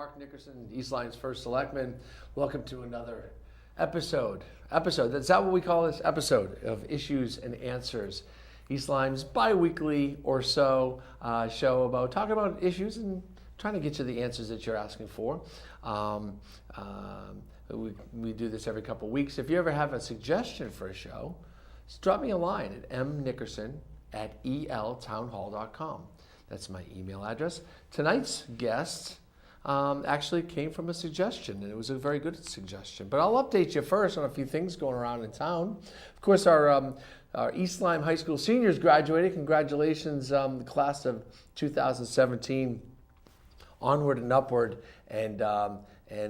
Mark Nickerson, East Lyme's first selectman. Welcome to another episode. Is that what we call this? Episode of Issues and Answers. East Lyme's bi-weekly or so show about talking about issues and trying to get you the answers that you're asking for. We do this every couple of weeks. If you ever have a suggestion for a show, just drop me a line at mnickerson@eltownhall.com. That's my email address. Tonight's guest actually came from a suggestion, and it was a very good suggestion. But I'll update you first on a few things going around in town. Of course, our East Lyme High School seniors graduated. Congratulations, the class of 2017. Onward and upward, and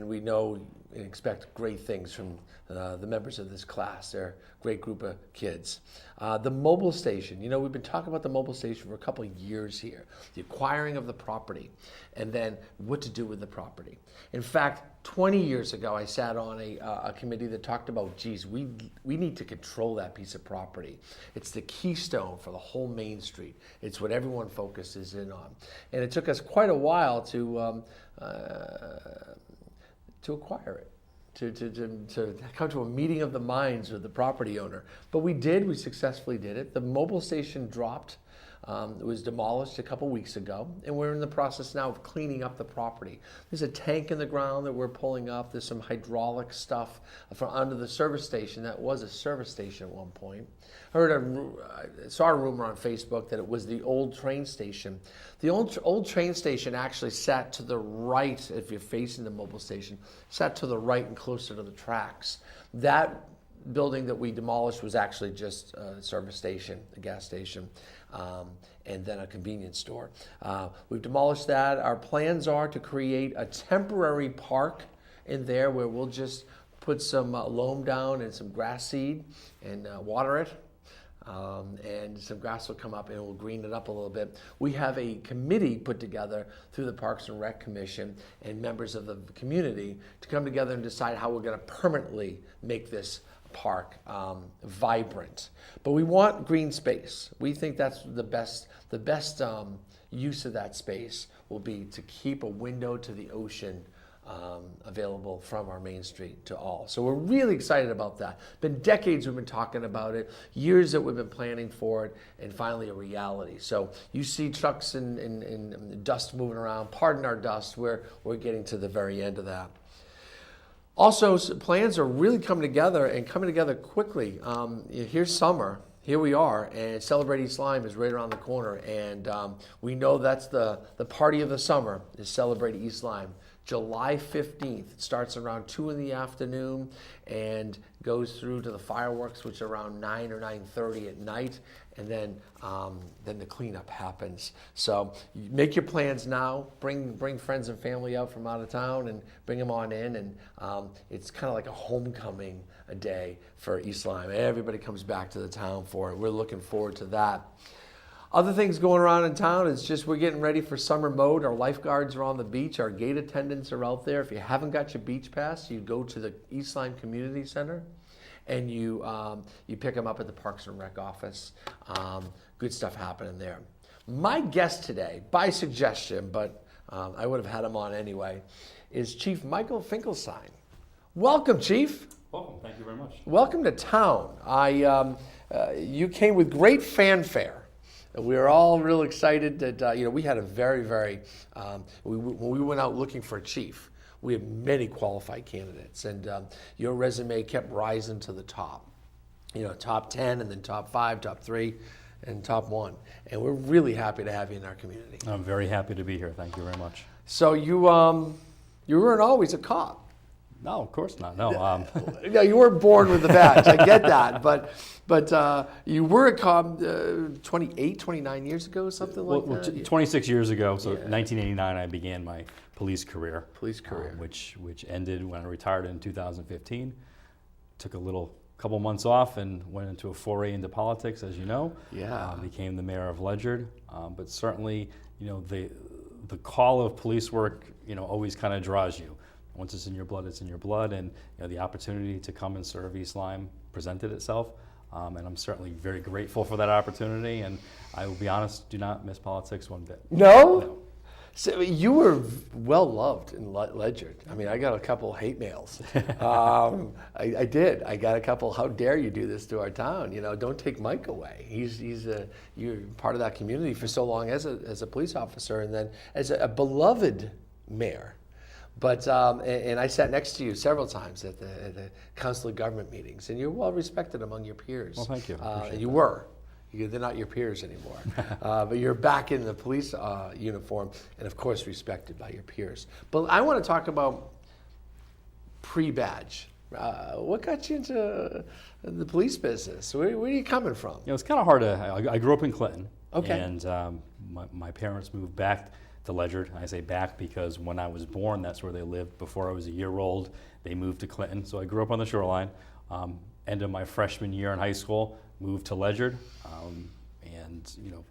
we know and expect great things from the members of this class. They're a great group of kids. The mobile station, we've been talking about the mobile station for a couple of years here. The acquiring of the property, and then what to do with the property. In fact, 20 years ago, I sat on a committee that talked about, geez, we need to control that piece of property. It's the keystone for the whole Main Street. It's what everyone focuses in on. And it took us quite a while to acquire it, to come to a meeting of the minds with the property owner. But we successfully did it. The mobile station dropped. It was demolished a couple weeks ago, and we're in the process now of cleaning up the property. There's a tank in the ground that we're pulling up. There's some hydraulic stuff from under the service station. That was a service station at one point. I saw a rumor on Facebook that it was the old train station. The old train station actually sat to the right, if you're facing the mobile station, sat to the right and closer to the tracks. That building that we demolished was actually just a service station, a gas station, and then a convenience store. We've demolished that. Our plans are to create a temporary park in there where we'll just put some loam down and some grass seed and water it. And some grass will come up and we'll green it up a little bit. We have a committee put together through the Parks and Rec Commission and members of the community to come together and decide how we're going to permanently make this park vibrant. But we want green space. We think that's the best use of that space will be to keep a window to the ocean available from our Main Street to all. So we're really excited about that. Been decades we've been talking about it, years that we've been planning for it, and finally a reality. So you see trucks and dust moving around. Pardon our dust. We're getting to the very end of that. Also, plans are really coming together quickly. Here's summer. Here we are, and Celebrate East Lyme is right around the corner, and we know that's the party of the summer is Celebrate East Lyme. July 15th. It starts around 2 in the afternoon and goes through to the fireworks, which are around 9 or 9:30 at night, and then the cleanup happens. So you make your plans now. Bring friends and family out from out of town and bring them on in, and it's kind of like a homecoming a day for East Lyme. Everybody comes back to the town for it. We're looking forward to that. Other things going around in town is just we're getting ready for summer mode. Our lifeguards are on the beach. Our gate attendants are out there. If you haven't got your beach pass, you go to the East Lyme Community Center and you pick them up at the Parks and Rec office. Good stuff happening there. My guest today, by suggestion, but I would have had him on anyway, is Chief Michael Finkelstein. Welcome, Chief. Welcome. Thank you very much. Welcome to town. You came with great fanfare. We were all real excited that, we had a when we went out looking for a chief, we had many qualified candidates, and your resume kept rising to the top. Top 10 and then top 5, top 3, and top 1. And we're really happy to have you in our community. I'm very happy to be here. Thank you very much. So you weren't always a cop. No, of course not. No. No, you weren't born with the badge. I get that, but you were a cop 29 years ago, something like that. 26 years ago. So 1989, I began my police career. Which ended when I retired in 2015. Took a couple months off and went into a foray into politics, as you know. Yeah. Became the mayor of Ledyard, but certainly, the call of police work, always kind of draws you. Once it's in your blood, it's in your blood, and the opportunity to come and serve East Lyme presented itself, and I'm certainly very grateful for that opportunity, and I will be honest, do not miss politics one bit. No? So you were well loved in Ledyard. I mean, I got a couple hate mails. I did. I got a couple. How dare you do this to our town? You know, don't take Mike away. You're part of that community for so long as a police officer, and then as a beloved mayor. But and I sat next to you several times at the council of government meetings, and you're well respected among your peers. Well, thank you. You were. They're not your peers anymore, but you're back in the police uniform, and of course respected by your peers. But I want to talk about pre-badge. What got you into the police business? Where are you coming from? You know, it's kind of hard to. I grew up in Clinton, Okay. and my parents moved back to Ledyard. I say back because when I was born, that's where they lived. Before I was a year old, they moved to Clinton. So I grew up on the shoreline. End of my freshman year in high school, moved to Ledyard, and you know,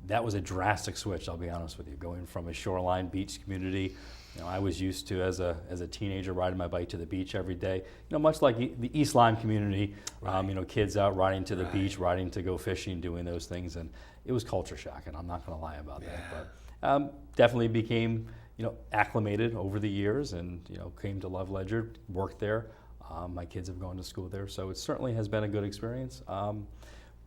that was a drastic switch. I'll be honest with you, going from a shoreline beach community. You know, I was used to as a teenager riding my bike to the beach every day. You know, much like the East Lyme community. Right. You know, kids out riding to the beach, riding to go fishing, doing those things, and it was culture shock. And I'm not going to lie about that, but definitely became acclimated over the years, and came to love Ledyard, worked there. My kids have gone to school there, so it certainly has been a good experience.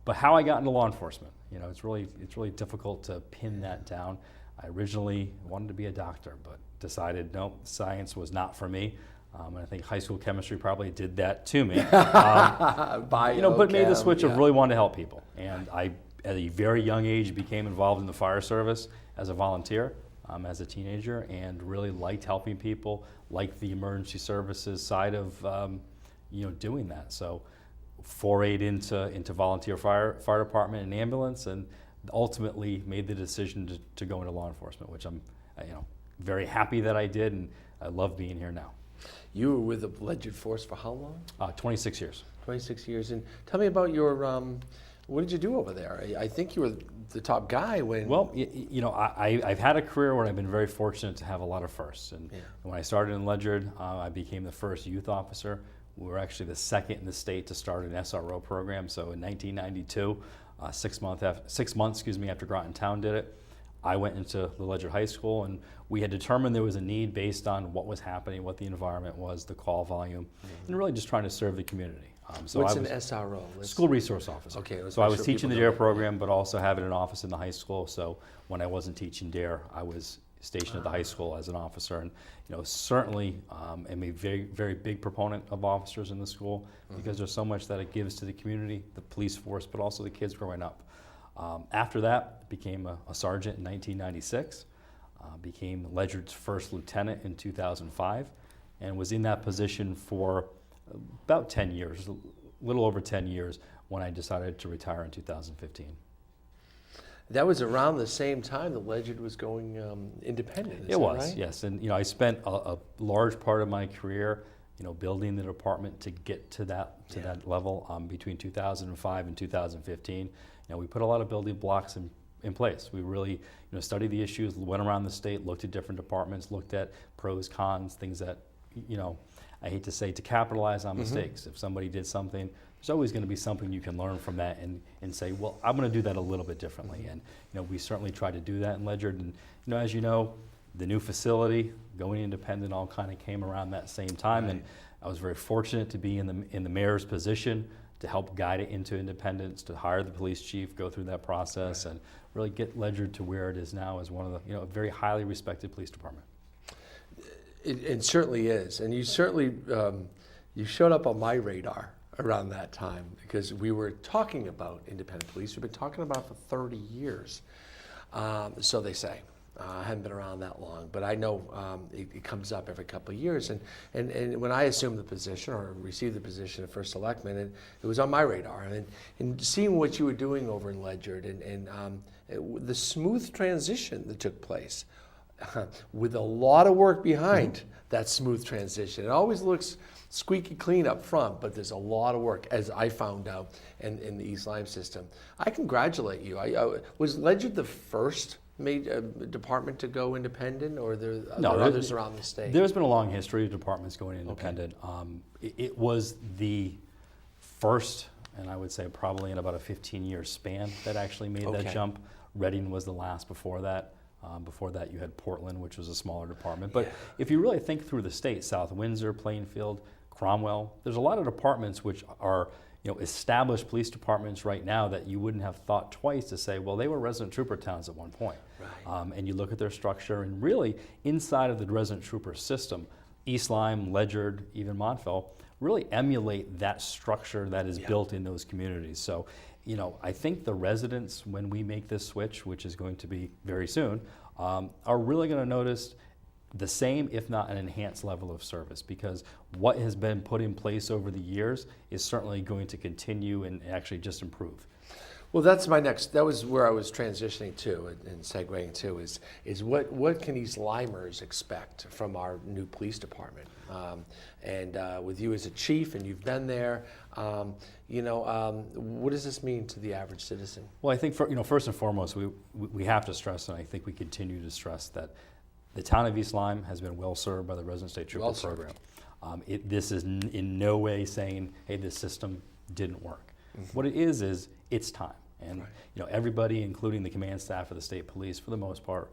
But how I got into law enforcement, it's really difficult to pin that down. I originally wanted to be a doctor, but decided no, science was not for me. And I think high school chemistry probably did that to me. But made the switch of really wanting to help people. And I, at a very young age, became involved in the fire service as a volunteer. As a teenager, and really liked helping people, liked the emergency services side of doing that. So forayed into volunteer fire department and ambulance, and ultimately made the decision to go into law enforcement, which I'm very happy that I did, and I love being here now. You were with the Ledyard force for how long? 26 years. 26 years. And tell me about your, what did you do over there? I think you were the top guy when... Well, I've had a career where I've been very fortunate to have a lot of firsts. And when I started in Ledyard, I became the first youth officer. We were actually the second in the state to start an SRO program. So in 1992, 6 months after Groton Town did it, I went into the Ledyard High School, and we had determined there was a need based on what was happening, what the environment was, the call volume, and really just trying to serve the community. So what's I was an SRO? School resource officer. Okay. So I was teaching the DARE program, but also having an office in the high school. So when I wasn't teaching DARE, I was stationed at the high school as an officer, and certainly am a very, very big proponent of officers in the school, because there's so much that it gives to the community, the police force, but also the kids growing up. After that, became a sergeant in 1996, became Ledyard's first lieutenant in 2005, and was in that position for about 10 years, a little over 10 years, when I decided to retire in 2015. That was around the same time that Ledyard was going independent. It was, right? yes. And I spent a large part of my career, building the department to get to that level. Between 2005 and 2015, we put a lot of building blocks in place. We really studied the issues, went around the state, looked at different departments, looked at pros, cons, things that I hate to say, to capitalize on mistakes. If somebody did something, there's always going to be something you can learn from that and say, well, I'm going to do that a little bit differently. And we certainly try to do that in Ledyard. And as you know, the new facility, going independent, all kind of came around that same time. Right. And I was very fortunate to be in the mayor's position to help guide it into independence, to hire the police chief, go through that process, and really get Ledyard to where it is now as one of the a very highly respected police department. It certainly is, and you certainly you showed up on my radar around that time, because we were talking about independent police. We've been talking about it for 30 years, so they say. I haven't been around that long, but I know it comes up every couple of years. And when I assumed the position, or received the position of first selectman, it was on my radar. And seeing what you were doing over in Ledyard, and the smooth transition that took place, with a lot of work behind that smooth transition. It always looks squeaky clean up front, but there's a lot of work, as I found out in the East Lyme system. I congratulate you. Was Ledyard the first department to go independent, or there are others around the state? There's been a long history of departments going independent. Okay. It was the first, and I would say probably in about a 15-year span, that actually made that jump. Reading was the last before that. Before that, you had Portland, which was a smaller department. But Yeah. if you really think through the state, South Windsor, Plainfield, Cromwell, there's a lot of departments which are established police departments right now that you wouldn't have thought twice to say, well, they were resident trooper towns at one point. Right. And you look at their structure, and really inside of the resident trooper system, East Lyme, Ledyard, even Montville, really emulate that structure that is built in those communities. So, I think the residents, when we make this switch, which is going to be very soon, are really going to notice the same, if not an enhanced level of service, because what has been put in place over the years is certainly going to continue and actually just improve. Well, that's my next. That was where I was transitioning to and segueing to is what can these Limers expect from our new police department? With you as a chief, and you've been there, what does this mean to the average citizen? Well, I think first and foremost, we have to stress, and I think we continue to stress that the town of East Lyme has been well served by the Resident State Trooper program. This is in no way saying, hey, this system didn't work. Mm-hmm. What it is it's time. And everybody, including the command staff of the state police, for the most part,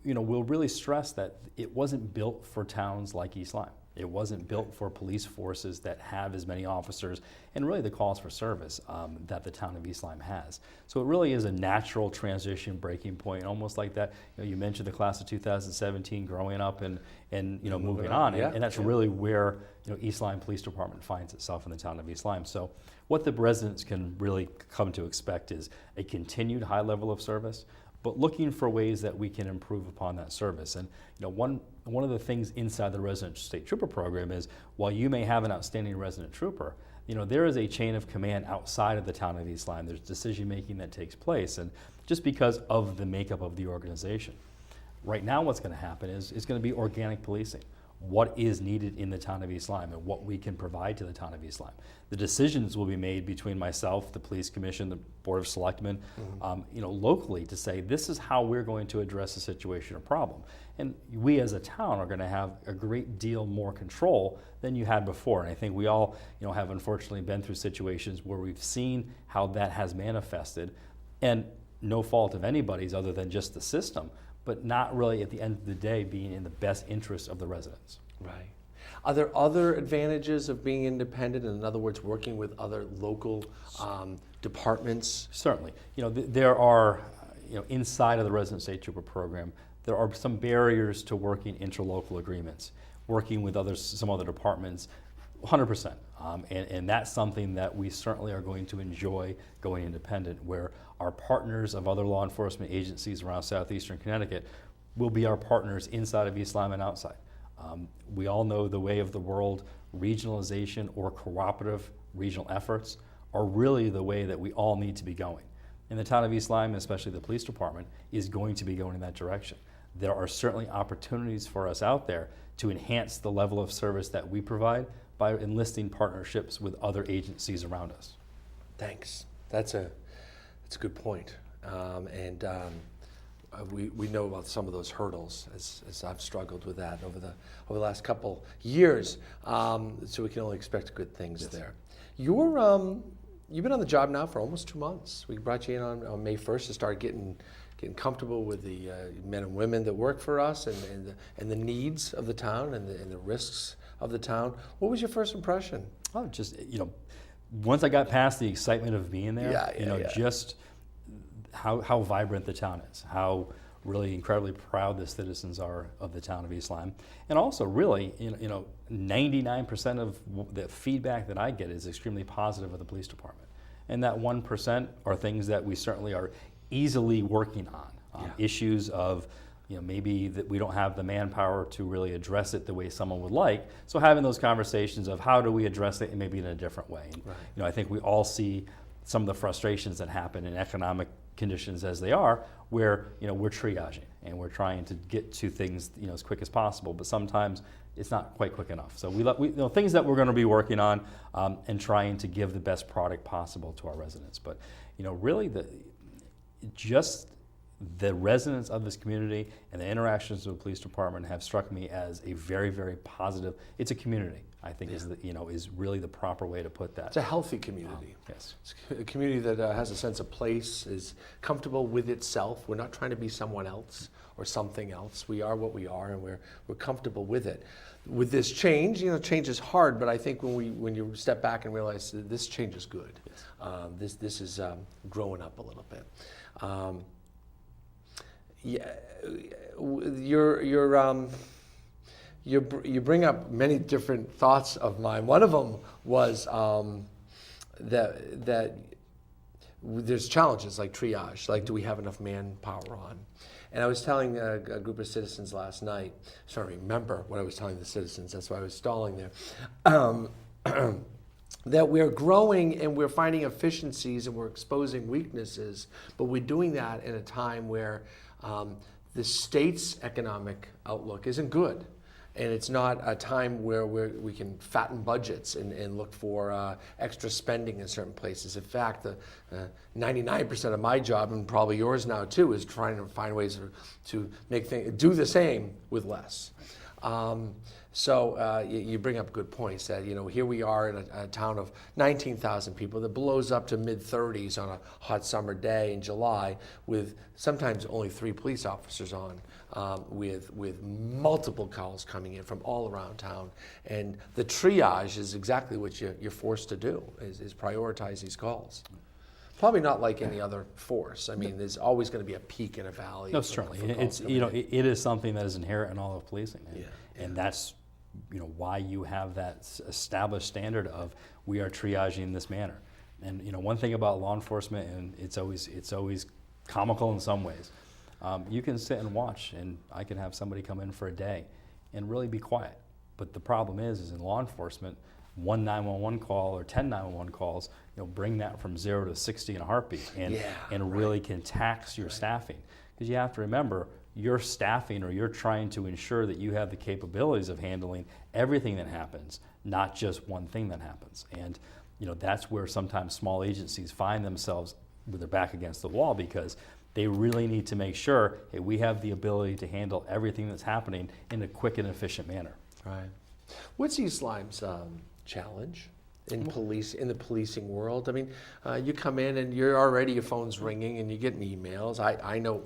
will really stress that it wasn't built for towns like East Lyme. It wasn't built for police forces that have as many officers and really the calls for service that the town of East Lyme has. So it really is a natural transition breaking point, almost like that. You mentioned the class of 2017 growing up and moving on, and that's really where East Lyme Police Department finds itself in the town of East Lyme. So what the residents can really come to expect is a continued high level of service, but looking for ways that we can improve upon that service. And one of the things inside the Resident State Trooper program is, while you may have an outstanding resident trooper, there is a chain of command outside of the town of East Lyme. There's decision making that takes place, and just because of the makeup of the organization. Right now what's going to happen is it's going to be organic policing. What is needed in the town of East Lyme and what we can provide to the town of East Lyme. The decisions will be made between myself, the police commission, the board of selectmen, locally, to say this is how we're going to address a situation or problem. And we as a town are going to have a great deal more control than you had before. And I think we all have unfortunately been through situations where we've seen how that has manifested, and no fault of anybody's other than just the system, but not really at the end of the day being in the best interest of the residents. Right. Are there other advantages of being independent, in other words, working with other local departments? Certainly. There are, inside of the Resident State Trooper program, there are some barriers to working interlocal agreements, working with some other departments, 100%. And that's something that we certainly are going to enjoy going independent, where our partners of other law enforcement agencies around southeastern Connecticut will be our partners inside of East Lyme and outside. We all know the way of the world, regionalization or cooperative regional efforts are really the way that we all need to be going. And the town of East Lyme, especially the police department, is going to be going in that direction. There are certainly opportunities for us out there to enhance the level of service that we provide by enlisting partnerships with other agencies around us. Thanks. That's a good point. We know about some of those hurdles as I've struggled with that over the last couple years. So we can only expect good things there. You've been on the job now for almost 2 months. We brought you in on May 1st to start getting comfortable with the men and women that work for us and the needs of the town and the risks of the town. What was your first impression? Oh, just once I got past the excitement of being there, just how vibrant the town is, how really incredibly proud the citizens are of the town of East Lyme, and also really 99% of the feedback that I get is extremely positive of the police department, and that 1% are things that we certainly are easily working on. Issues of maybe that we don't have the manpower to really address it the way someone would like. So having those conversations of how do we address it, and maybe in a different way. And, I think we all see some of the frustrations that happen in economic conditions as they are, where we're triaging and we're trying to get to things as quick as possible. But sometimes it's not quite quick enough. So we things that we're going to be working on and trying to give the best product possible to our residents. But really the residents of this community and the interactions with the police department have struck me as a very, very positive. It's a community, I think, is really the proper way to put that. It's a healthy community. Yes. It's a community that has a sense of place, is comfortable with itself. We're not trying to be someone else or something else. We are what we are, and we're comfortable with it. With this change, change is hard, but I think when you step back and realize that this change is good, this is growing up a little bit. You bring up many different thoughts of mine. One of them was that there's challenges like triage, like do we have enough manpower on? And I was telling a group of citizens last night, sorry, remember what I was telling the citizens, that's why I was stalling there, that we're growing and we're finding efficiencies and we're exposing weaknesses, but we're doing that in a time where the state's economic outlook isn't good. And it's not a time where we can fatten budgets and look for extra spending in certain places. In fact, 99% of my job, and probably yours now too, is trying to find ways to make things, do the same with less. So you bring up good points that, here we are in a town of 19,000 people that blows up to mid-30s on a hot summer day in July with sometimes only 3 police officers on, with multiple calls coming in from all around town. And the triage is exactly what you're forced to do, is prioritize these calls. Probably not like any other force. I mean, there's always going to be a peak and a valley. No, certainly. It's it is something that is inherent in all of policing, and that's why you have that established standard of we are triaging in this manner. And one thing about law enforcement, and it's always comical in some ways. You can sit and watch, and I can have somebody come in for a day and really be quiet. But the problem is in law enforcement, 1 911 call or 10 911 calls, bring that from 0 to 60 in a heartbeat, and really can tax your staffing. Because you have to remember, you're staffing or you're trying to ensure that you have the capabilities of handling everything that happens, not just one thing that happens. And that's where sometimes small agencies find themselves with their back against the wall, because they really need to make sure that we have the ability to handle everything that's happening in a quick and efficient manner. Right. What's East Lyme's challenge in the policing world? I mean, you come in and you're already, your phone's ringing and you're getting emails. I know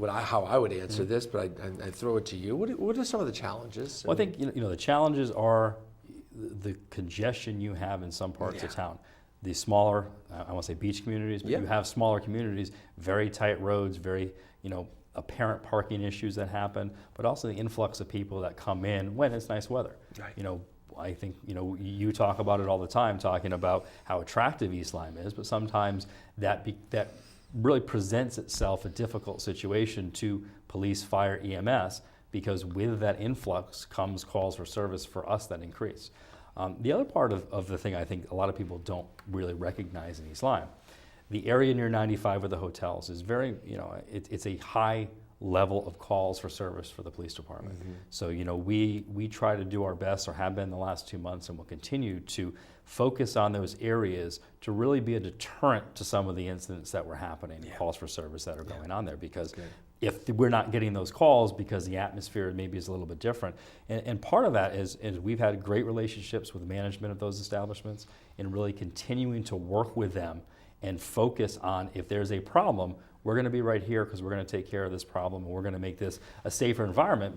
how I would answer this, but I throw it to you. What are some of the challenges? Well, I think the challenges are the congestion you have in some parts of town. The smaller, I won't say beach communities, but you have smaller communities, very tight roads, very apparent parking issues that happen, but also the influx of people that come in when it's nice weather. Right. I think you talk about it all the time, talking about how attractive East Lyme is, but sometimes that really presents itself a difficult situation to police, fire, EMS, because with that influx comes calls for service for us that increase. The other part of the thing I think a lot of people don't really recognize in East Lyme, the area near 95 with the hotels is very, it's a high level of calls for service for the police department. Mm-hmm. So, we try to do our best, or have been the last 2 months, and will continue to focus on those areas to really be a deterrent to some of the incidents that were happening, calls for service that are going on there, because if we're not getting those calls because the atmosphere maybe is a little bit different. And part of that is we've had great relationships with the management of those establishments, and really continuing to work with them and focus on, if there's a problem, we're going to be right here because we're going to take care of this problem, and we're going to make this a safer environment.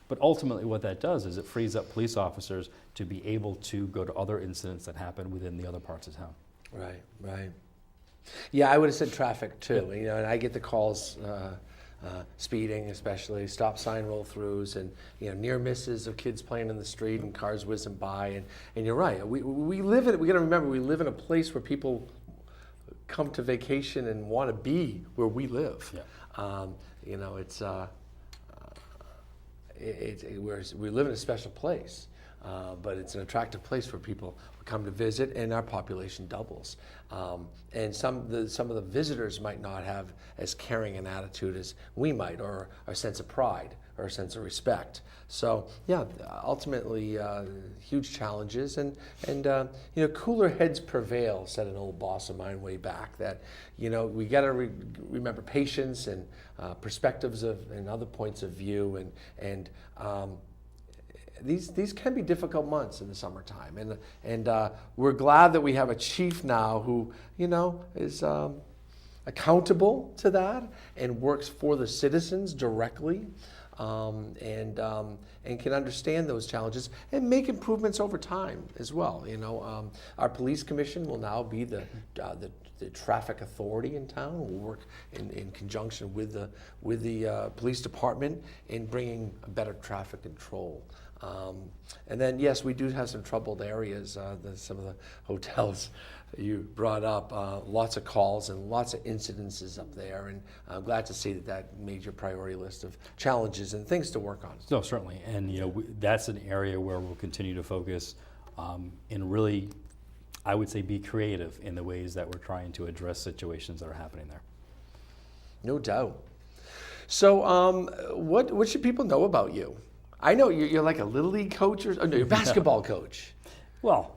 But ultimately what that does is it frees up police officers to be able to go to other incidents that happen within the other parts of town. Right. Yeah, I would have said traffic too. And I get the calls, speeding especially, stop sign roll-throughs, and near misses of kids playing in the street and cars whizzing by. And you're right. We got to remember, we live in a place where people come to vacation and want to be where we live. Yeah. We live in a special place, but it's an attractive place where people come to visit, and our population doubles. And some of the visitors might not have as caring an attitude as we might, or a sense of pride, or a sense of respect. So ultimately huge challenges, and cooler heads prevail, said an old boss of mine way back, that we got to remember patience and perspectives and other points of view, and these can be difficult months in the summertime, and we're glad that we have a chief now who is accountable to that and works for the citizens directly, and can understand those challenges and make improvements over time as well. Our police commission will now be the traffic authority in town. We'll work in conjunction with the police department in bringing a better traffic control. And then, yes, we do have some troubled areas. Some of the hotels you brought up, lots of calls and lots of incidences up there. And I'm glad to see that made your priority list of challenges and things to work on. No, certainly. And that's an area where we'll continue to focus and really, I would say, be creative in the ways that we're trying to address situations that are happening there. No doubt. So what should people know about you? I know you're like a Little League coach or no, you're a basketball coach. Well,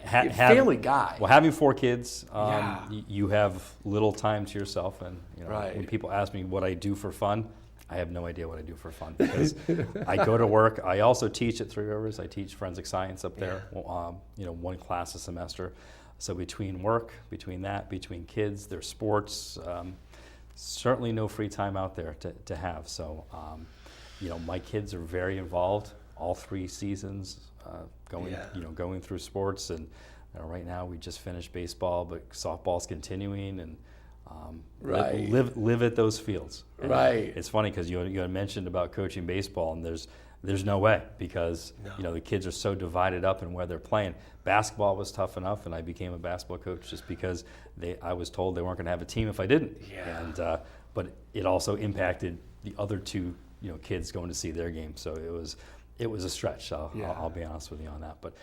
family guy. Well, having 4 kids, Yeah. you have little time to yourself. And Right. when people ask me what I do for fun, I have no idea what I do for fun because I go to work. I also teach at Three Rivers. I teach forensic science up there, 1 class a semester. So between work, between kids, their sports, certainly no free time out there to have. So, my kids are very involved all 3 seasons, going through sports. And right now we just finished baseball, but softball's continuing, and Right. live at those fields. Right. It's funny because you had mentioned about coaching baseball, and there's no way because the kids are so divided up in where they're playing. Basketball was tough enough, and I became a basketball coach just because I was told they weren't going to have a team if I didn't. Yeah. And but it also impacted the other 2 kids going to see their game. So it was a stretch. I'll be honest with you on that. But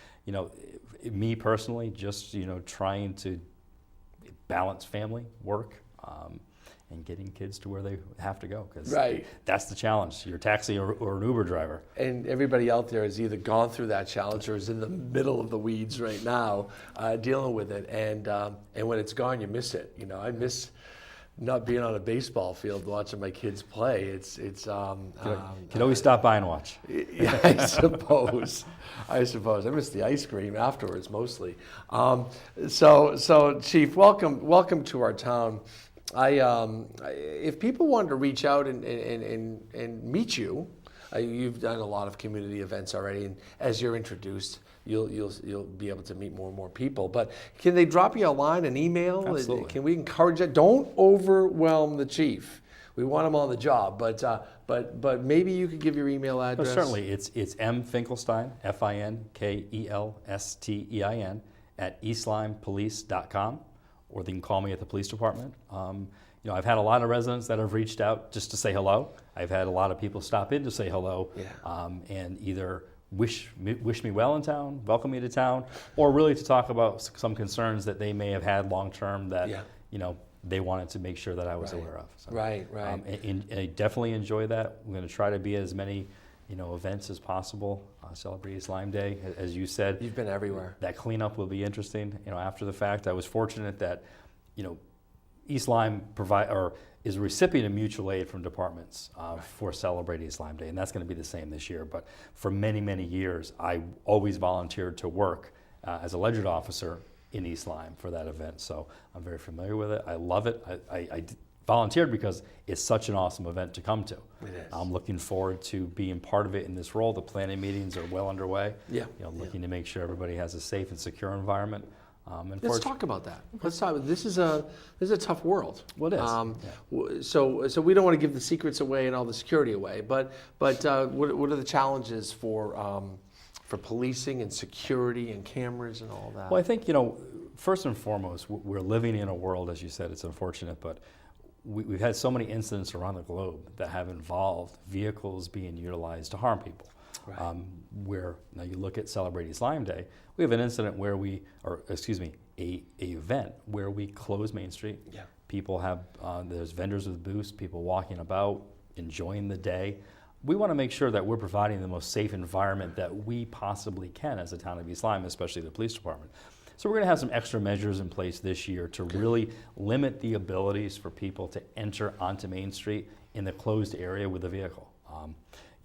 me personally, just trying to balance family, work, and getting kids to where they have to go, because that's the challenge. You're a taxi or an Uber driver. And everybody out there has either gone through that challenge or is in the middle of the weeds right now, dealing with it. And when it's gone, you miss it. I miss not being on a baseball field watching my kids play. It's You can always stop by and watch. Yeah, I suppose. I miss the ice cream afterwards mostly. So Chief, welcome to our town. If people wanted to reach out and meet you, you've done a lot of community events already, and as you're introduced, you'll be able to meet more and more people. But can they drop you a line, an email? Absolutely. Can we encourage that? Don't overwhelm the chief. We want him on the job, but maybe you could give your email address. No, certainly, it's M Finkelstein, Finkelstein @eastlymepolice.com, or they can call me at the police department. I've had a lot of residents that have reached out just to say hello. I've had a lot of people stop in to say hello, and either wish me well in town, welcome me to town, or really to talk about some concerns that they may have had long term that they wanted to make sure that I was aware of. So, Right. And I definitely enjoy that. We're going to try to be as many events as possible. Celebrate East Lyme Day, as you said. You've been everywhere. That cleanup will be interesting. After the fact, I was fortunate that East Lyme is a recipient of mutual aid from departments for Celebrate East Lyme Day, and that's going to be the same this year. But for many, many years, I always volunteered to work as a ledger officer in East Lyme for that event. So I'm very familiar with it. I love it. I volunteered because it's such an awesome event to come to. It is. I'm looking forward to being part of it in this role. The planning meetings are well underway. Looking to make sure everybody has a safe and secure environment. Let's talk about that. Let's talk. This is a tough world. Well, it is. So we don't want to give the secrets away and all the security away. But what are the challenges for policing and security and cameras and all that? Well, I think first and foremost, we're living in a world, as you said, it's unfortunate, but we've had so many incidents around the globe that have involved vehicles being utilized to harm people. Right. Where now you look at Celebrate East Lyme Day, we have an incident where a event where we close Main Street. Yeah. People have there's vendors with booths, people walking about, enjoying the day. We want to make sure that we're providing the most safe environment that we possibly can as a town of East Lyme, especially the police department. So we're going to have some extra measures in place this year to really limit the abilities for people to enter onto Main Street in the closed area with a vehicle.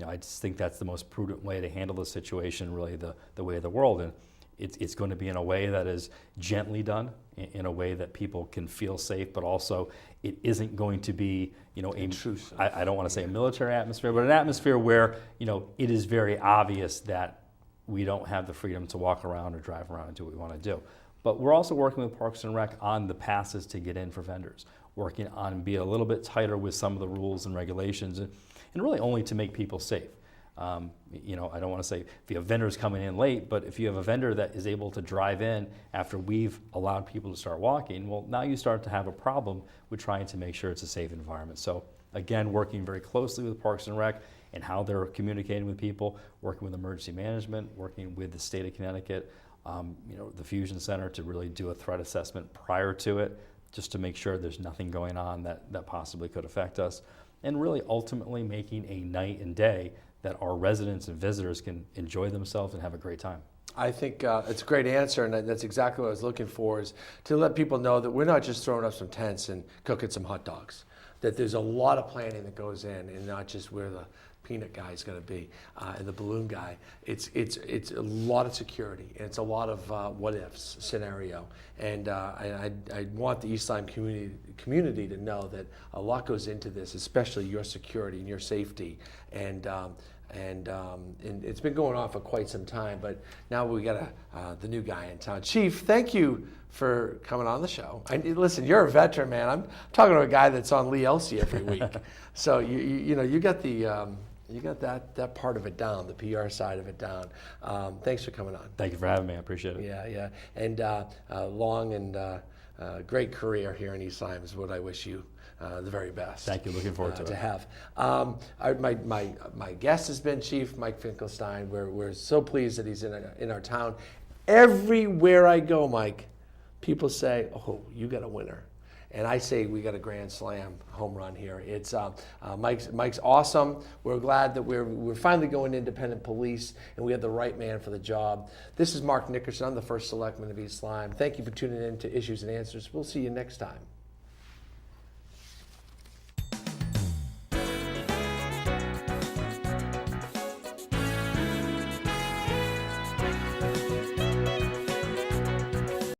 I just think that's the most prudent way to handle the situation, really the way of the world. And it's going to be in a way that is gently done, in a way that people can feel safe, but also it isn't going to be, intrusive. I don't want to say a military atmosphere, but an atmosphere where, it is very obvious that we don't have the freedom to walk around or drive around and do what we want to do. But we're also working with Parks and Rec on the passes to get in for vendors, working on being a little bit tighter with some of the rules and regulations, and really only to make people safe. I don't want to say if you have vendors coming in late, but if you have a vendor that is able to drive in after we've allowed people to start walking, well, now you start to have a problem with trying to make sure it's a safe environment. So again, working very closely with Parks and Rec and how they're communicating with people, working with emergency management, working with the state of Connecticut, the Fusion Center to really do a threat assessment prior to it, just to make sure there's nothing going on that possibly could affect us, and really ultimately making a night and day that our residents and visitors can enjoy themselves and have a great time. I think it's a great answer, and that's exactly what I was looking for, is to let people know that we're not just throwing up some tents and cooking some hot dogs, that there's a lot of planning that goes in, and not just where the peanut guy is going to be and the balloon guy. It's a lot of security, and it's a lot of what ifs scenario, and I want the East Lyme community to know that a lot goes into this, especially your security and your safety, and it's been going on for quite some time, but now we got the new guy in town. Chief, thank you for coming on the show. Listen, you're a veteran, man. I'm talking to a guy that's on Lee Elsie every week, so you got that part of it down, the PR side of it down. Thanks for coming on. Thank you for having me. I appreciate it. Yeah, and long and great career here in East Lyme is what I wish you. The very best. Thank you. Looking forward to it. To have. My guest has been Chief Mike Finkelstein. We're so pleased that he's in our town. Everywhere I go, Mike, people say, "Oh, you got a winner," and I say we got a grand slam home run here. It's Mike's awesome. We're glad that we're finally going independent police, and we have the right man for the job. This is Mark Nickerson. I'm the first selectman of East Lyme. Thank you for tuning in to Issues and Answers. We'll see you next time.